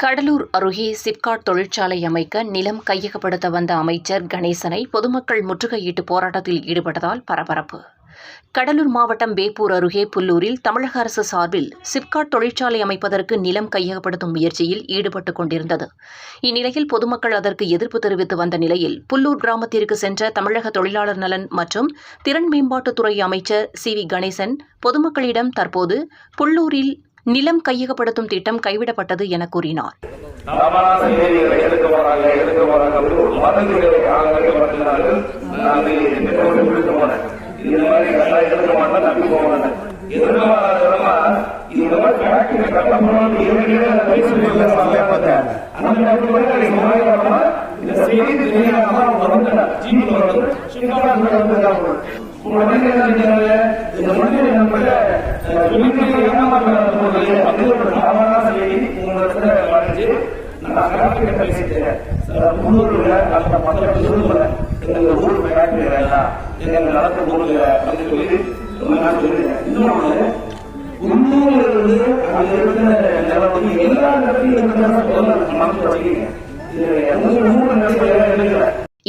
கடலூர் அருகே சிப்காட் தொழிற்சாலை அமைக்க நிலம் கையகப்படுத்த வந்த அமைச்சர் கணேசனை பொதுமக்கள் முற்றுகையிட்டு போராட்டத்தில் ஈடுபட்டதால் பரபரப்பு. கடலூர் மாவட்டம் வேப்பூர் அருகே புல்லூரில் தமிழக அரசு சார்பில் சிப்காட் தொழிற்சாலை அமைப்பதற்கு நிலம் கையகப்படுத்தும் முயற்சியில் ஈடுபட்டுக் கொண்டிருந்தது. இந்நிலையில் பொதுமக்கள் அதற்கு எதிர்ப்பு தெரிவித்து வந்த நிலையில் புல்லூர் கிராமத்திற்கு சென்ற தமிழக தொழிலாளர் நலன் மற்றும் திறன் மேம்பாட்டுத்துறை அமைச்சர் சி.வி. கணேசன் பொதுமக்களிடம் தற்போது புல்லூரில் நிலம் கையகப்படுத்தும் திட்டம் கைவிடப்பட்டது என கூறினார்.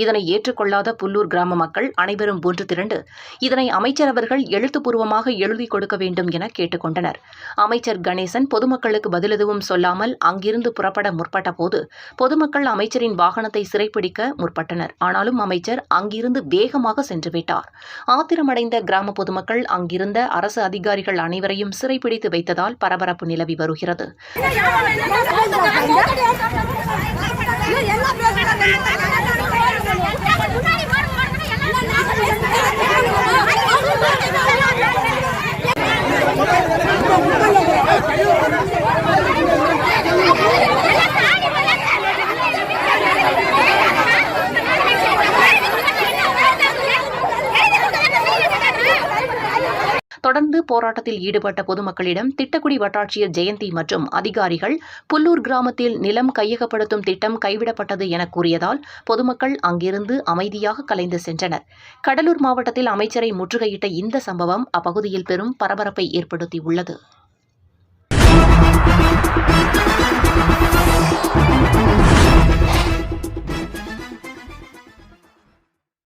இதனை ஏற்றுக்கொள்ளாத புல்லூர் கிராம மக்கள் அனைவரும் ஒன்று திரண்டு இதனை அமைச்சர் அவர்கள் எழுத்துப்பூர்வமாக எழுதி கொடுக்க வேண்டும் என கேட்டுக் கொண்டனர். அமைச்சர் கணேசன் பொதுமக்களுக்கு பதில் எதுவும் சொல்லாமல் அங்கிருந்து புறப்பட முற்பட்ட போது பொதுமக்கள் அமைச்சரின் வாகனத்தை சிறைப்பிடிக்க முற்பட்டனர். ஆனாலும் அமைச்சர் அங்கிருந்து வேகமாக சென்றுவிட்டார். ஆத்திரமடைந்த கிராம பொதுமக்கள் அங்கிருந்த அரசு அதிகாரிகள் அனைவரையும் சிறைப்பிடித்து வைத்ததால் பரபரப்பு நிலவி வருகிறது. தொடர்ந்து போராட்டத்தில் ஈடுபட்ட பொதுமக்களிடம் திட்டக்குடி வட்டாட்சியர் ஜெயந்தி மற்றும் அதிகாரிகள் புல்லூர் கிராமத்தில் நிலம் கையகப்படுத்தும் திட்டம் கைவிடப்பட்டது என கூறியதால் பொதுமக்கள் அங்கிருந்து அமைதியாக கலைந்து சென்றனர். கடலூர் மாவட்டத்தில் அமைச்சரை முற்றுகையிட்ட இந்த சம்பவம் அப்பகுதியில் பெரும் பரபரப்பை ஏற்படுத்தியுள்ளது.